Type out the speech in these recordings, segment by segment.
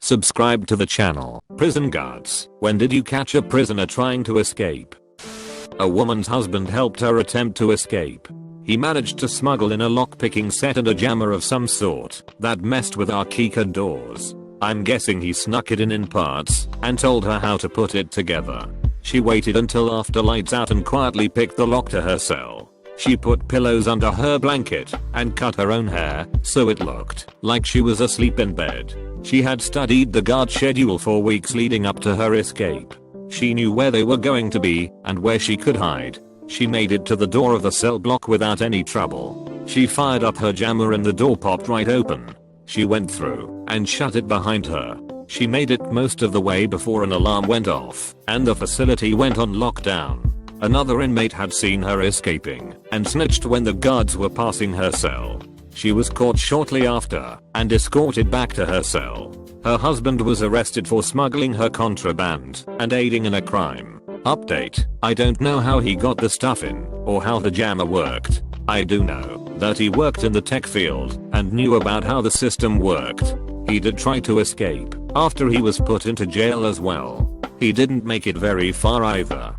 Subscribe to the channel. Prison guards. When did you catch a prisoner trying to escape? A woman's husband helped her attempt to escape. He managed to smuggle in a lockpicking set and a jammer of some sort that messed with our keycard doors. I'm guessing he snuck it in parts and told her how to put it together. She waited until after lights out and quietly picked the lock to her cell. She put pillows under her blanket and cut her own hair so it looked like she was asleep in bed. She had studied the guard schedule for weeks leading up to her escape. She knew where they were going to be and where she could hide. She made it to the door of the cell block without any trouble. She fired up her jammer and the door popped right open. She went through and shut it behind her. She made it most of the way before an alarm went off and the facility went on lockdown. Another inmate had seen her escaping and snitched when the guards were passing her cell. She was caught shortly after and escorted back to her cell. Her husband was arrested for smuggling her contraband and aiding in a crime. Update: I don't know how he got the stuff in or how the jammer worked. I do know that he worked in the tech field and knew about how the system worked. He did try to escape after he was put into jail as well. He didn't make it very far either.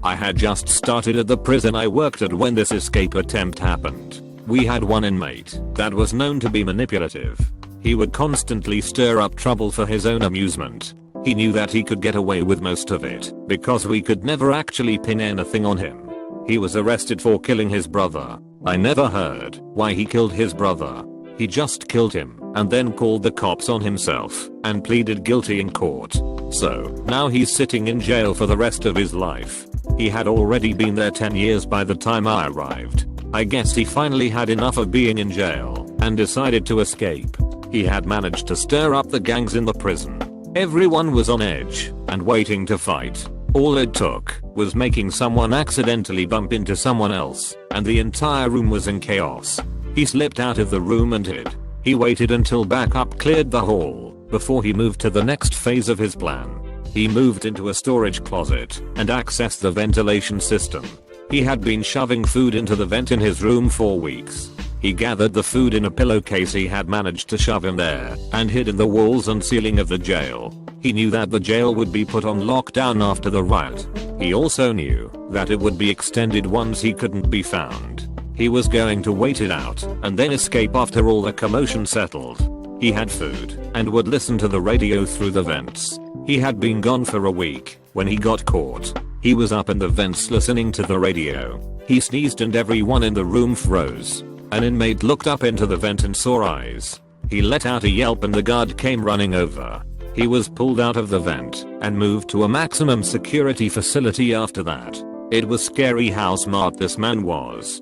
I had just started at the prison I worked at when this escape attempt happened. We had one inmate that was known to be manipulative. He would constantly stir up trouble for his own amusement. He knew that he could get away with most of it because we could never actually pin anything on him. He was arrested for killing his brother. I never heard why he killed his brother. He just killed him and then called the cops on himself and pleaded guilty in court. So now he's sitting in jail for the rest of his life. He had already been there 10 years by the time I arrived. I guess he finally had enough of being in jail and decided to escape. He had managed to stir up the gangs in the prison. Everyone was on edge and waiting to fight. All it took was making someone accidentally bump into someone else and the entire room was in chaos. He slipped out of the room and hid. He waited until backup cleared the hall before he moved to the next phase of his plan. He moved into a storage closet and accessed the ventilation system. He had been shoving food into the vent in his room for weeks. He gathered the food in a pillowcase he had managed to shove in there and hid in the walls and ceiling of the jail. He knew that the jail would be put on lockdown after the riot. He also knew that it would be extended once he couldn't be found. He was going to wait it out and then escape after all the commotion settled. He had food and would listen to the radio through the vents. He had been gone for a week when he got caught. He was up in the vents listening to the radio. He sneezed and everyone in the room froze. An inmate looked up into the vent and saw eyes. He let out a yelp and the guard came running over. He was pulled out of the vent and moved to a maximum security facility after that. It was scary how smart this man was.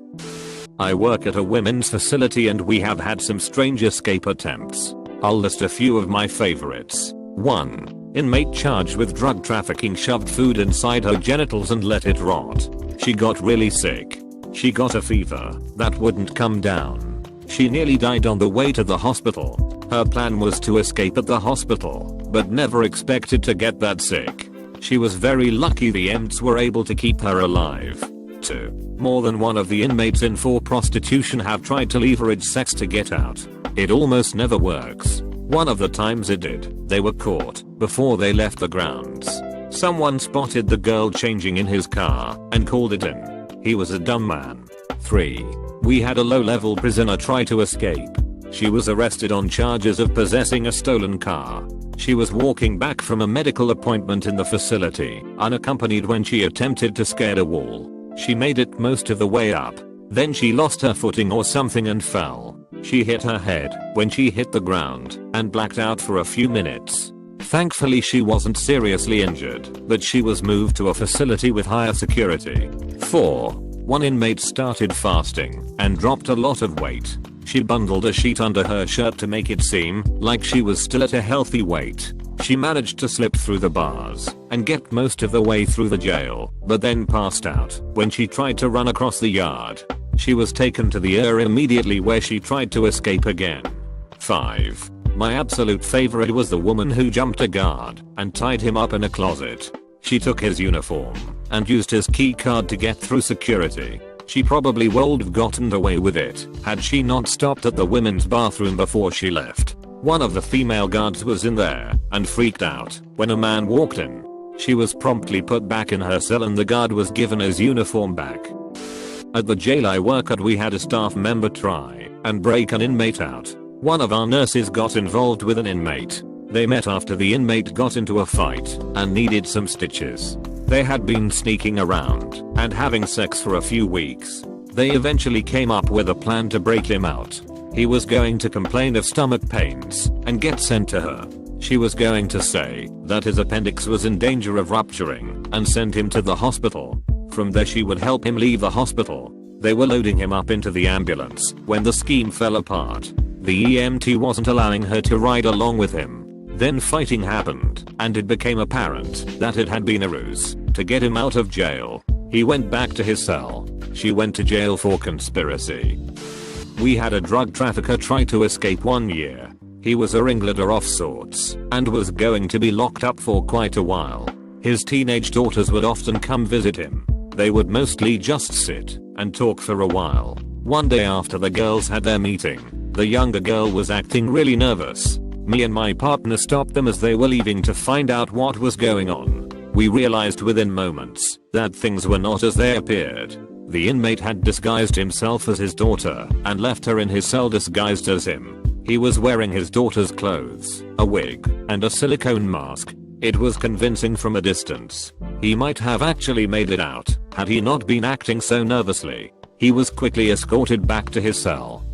I work at a women's facility and we have had some strange escape attempts. I'll list a few of my favorites. 1. Inmate charged with drug trafficking shoved food inside her genitals and let it rot. She got really sick. She got a fever that wouldn't come down. She nearly died on the way to the hospital. Her plan was to escape at the hospital, but never expected to get that sick. She was very lucky the EMTs were able to keep her alive. 2. More than one of the inmates in for prostitution have tried to leverage sex to get out. It almost never works. One of the times it did, they were caught before they left the grounds. Someone spotted the girl changing in his car and called it in. He was a dumb man. 3. We had a low-level prisoner try to escape. She was arrested on charges of possessing a stolen car. She was walking back from a medical appointment in the facility, unaccompanied when she attempted to scale a wall. She made it most of the way up. Then she lost her footing or something and fell. She hit her head when she hit the ground and blacked out for a few minutes. Thankfully she wasn't seriously injured, but she was moved to a facility with higher security. 4. One inmate started fasting and dropped a lot of weight. She bundled a sheet under her shirt to make it seem like she was still at a healthy weight. She managed to slip through the bars and get most of the way through the jail, but then passed out when she tried to run across the yard. She was taken to the ER immediately where she tried to escape again. 5. My absolute favorite was the woman who jumped a guard and tied him up in a closet. She took his uniform and used his key card to get through security. She probably would have gotten away with it had she not stopped at the women's bathroom before she left. One of the female guards was in there and freaked out when a man walked in. She was promptly put back in her cell and the guard was given his uniform back. At the jail I work at, we had a staff member try and break an inmate out. One of our nurses got involved with an inmate. They met after the inmate got into a fight and needed some stitches. They had been sneaking around and having sex for a few weeks. They eventually came up with a plan to break him out. He was going to complain of stomach pains and get sent to her. She was going to say that his appendix was in danger of rupturing and send him to the hospital. From there she would help him leave the hospital. They were loading him up into the ambulance when the scheme fell apart. The EMT wasn't allowing her to ride along with him. Then fighting happened and it became apparent that it had been a ruse to get him out of jail. He went back to his cell. She went to jail for conspiracy. We had a drug trafficker try to escape 1 year. He was a ringleader of sorts and was going to be locked up for quite a while. His teenage daughters would often come visit him. They would mostly just sit and talk for a while. One day after the girls had their meeting, the younger girl was acting really nervous. Me and my partner stopped them as they were leaving to find out what was going on. We realized within moments that things were not as they appeared. The inmate had disguised himself as his daughter and left her in his cell disguised as him. He was wearing his daughter's clothes, a wig, and a silicone mask. It was convincing from a distance. He might have actually made it out had he not been acting so nervously. He was quickly escorted back to his cell.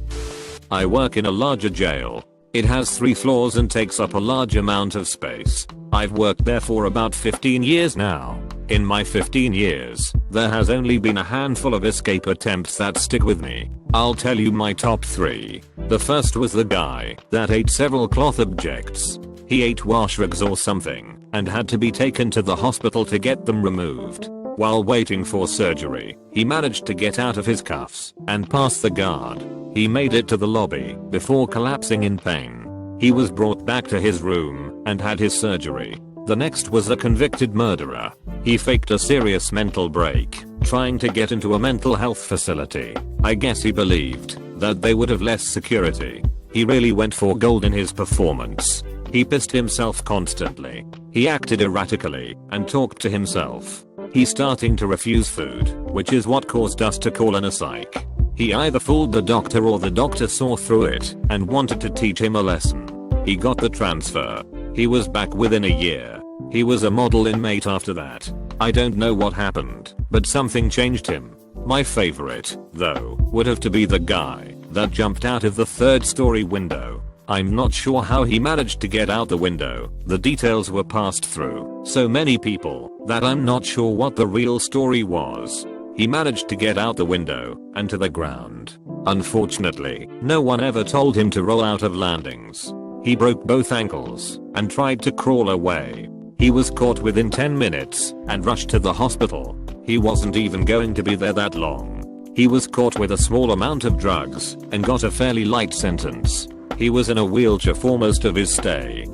I work in a larger jail. It has 3 floors and takes up a large amount of space. I've worked there for about 15 years now. In my 15 years, there has only been a handful of escape attempts that stick with me. I'll tell you my top 3. The first was the guy that ate several cloth objects. He ate wash rags or something and had to be taken to the hospital to get them removed. While waiting for surgery, he managed to get out of his cuffs and pass the guard. He made it to the lobby before collapsing in pain. He was brought back to his room and had his surgery. The next was a convicted murderer. He faked a serious mental break, trying to get into a mental health facility. I guess he believed that they would have less security. He really went for gold in his performance. He pissed himself constantly. He acted erratically and talked to himself. He's starting to refuse food, which is what caused us to call in a psych. He either fooled the doctor or the doctor saw through it and wanted to teach him a lesson. He got the transfer. He was back within a year. He was a model inmate after that. I don't know what happened, but something changed him. My favorite, though, would have to be the guy that jumped out of the 3rd-story window. I'm not sure how he managed to get out the window. The details were passed through so many people that I'm not sure what the real story was. He managed to get out the window and to the ground. Unfortunately, no one ever told him to roll out of landings. He broke both ankles and tried to crawl away. He was caught within 10 minutes and rushed to the hospital. He wasn't even going to be there that long. He was caught with a small amount of drugs and got a fairly light sentence. He was in a wheelchair for most of his stay.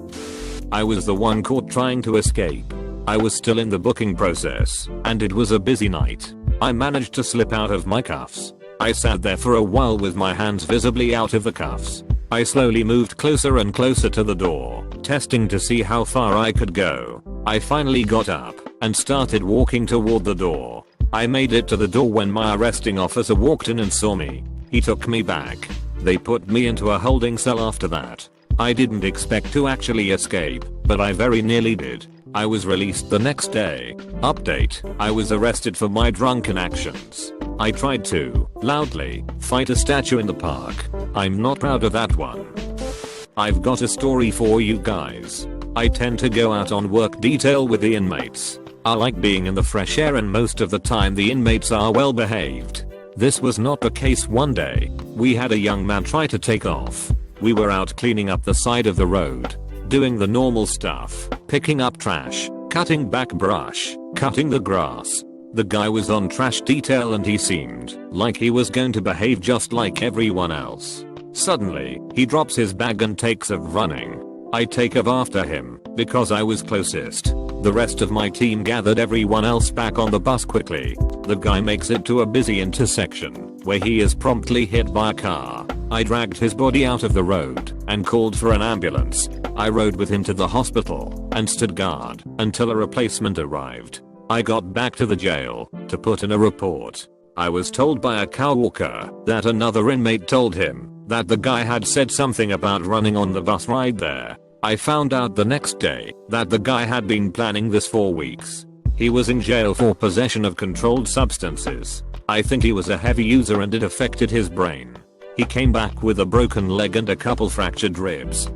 I was the one caught trying to escape. I was still in the booking process and it was a busy night. I managed to slip out of my cuffs. I sat there for a while with my hands visibly out of the cuffs. I slowly moved closer and closer to the door, testing to see how far I could go. I finally got up and started walking toward the door. I made it to the door when my arresting officer walked in and saw me. He took me back. They put me into a holding cell after that. I didn't expect to actually escape, but I very nearly did. I was released the next day. Update: I was arrested for my drunken actions. I tried to, loudly, fight a statue in the park. I'm not proud of that one. I've got a story for you guys. I tend to go out on work detail with the inmates. I like being in the fresh air and most of the time the inmates are well behaved. This was not the case one day. We had a young man try to take off. We were out cleaning up the side of the road, doing the normal stuff, picking up trash, cutting back brush, cutting the grass. The guy was on trash detail and he seemed like he was going to behave just like everyone else. Suddenly, he drops his bag and takes off running. I take off after him because I was closest. The rest of my team gathered everyone else back on the bus quickly. The guy makes it to a busy intersection where he is promptly hit by a car. I dragged his body out of the road and called for an ambulance. I rode with him to the hospital and stood guard until a replacement arrived. I got back to the jail to put in a report. I was told by a co-worker that another inmate told him that the guy had said something about running on the bus ride there. I found out the next day that the guy had been planning this for weeks. He was in jail for possession of controlled substances. I think he was a heavy user and it affected his brain. He came back with a broken leg and a couple fractured ribs.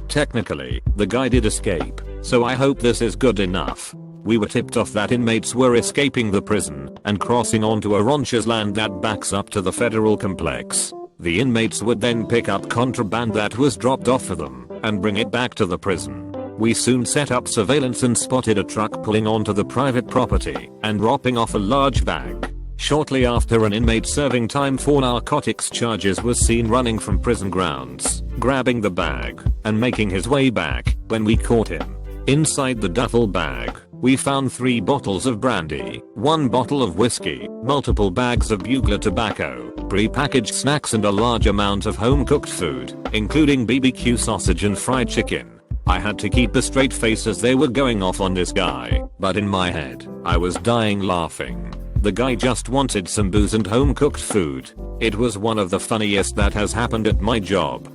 Technically, the guy did escape, so I hope this is good enough. We were tipped off that inmates were escaping the prison and crossing onto a rancher's land that backs up to the federal complex. The inmates would then pick up contraband that was dropped off for them and bring it back to the prison. We soon set up surveillance and spotted a truck pulling onto the private property and dropping off a large bag. Shortly after, an inmate serving time for narcotics charges was seen running from prison grounds, grabbing the bag and making his way back when we caught him. Inside the duffel bag, we found 3 bottles of brandy, 1 bottle of whiskey, multiple bags of bugler tobacco, pre-packaged snacks and a large amount of home-cooked food, including BBQ sausage and fried chicken. I had to keep a straight face as they were going off on this guy, but in my head, I was dying laughing. The guy just wanted some booze and home-cooked food. It was one of the funniest that has happened at my job.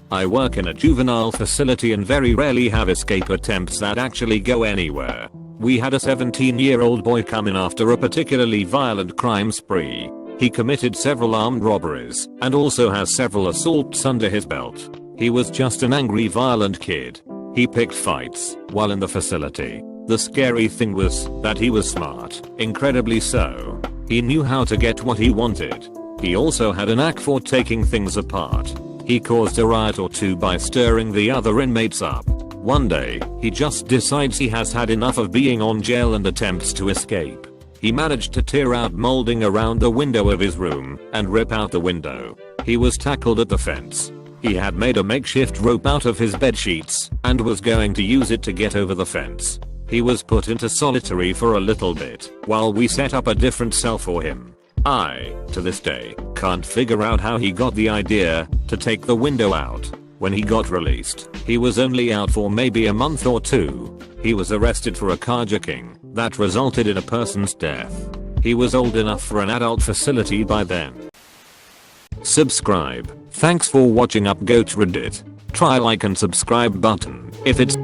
I work in a juvenile facility and very rarely have escape attempts that actually go anywhere. We had a 17-year-old boy come in after a particularly violent crime spree. He committed several armed robberies and also has several assaults under his belt. He was just an angry, violent kid. He picked fights while in the facility. The scary thing was that he was smart, incredibly so. He knew how to get what he wanted. He also had a knack for taking things apart. He caused a riot or two by stirring the other inmates up. One day, he just decides he has had enough of being on jail and attempts to escape. He managed to tear out molding around the window of his room and rip out the window. He was tackled at the fence. He had made a makeshift rope out of his bed sheets and was going to use it to get over the fence. He was put into solitary for a little bit while we set up a different cell for him. I, to this day, can't figure out how he got the idea to take the window out. When he got released, he was only out for maybe a month or 2. He was arrested for a carjacking that resulted in a person's death. He was old enough for an adult facility by then. Subscribe. Thanks for watching UpGoat Reddit. Try like and subscribe button if it's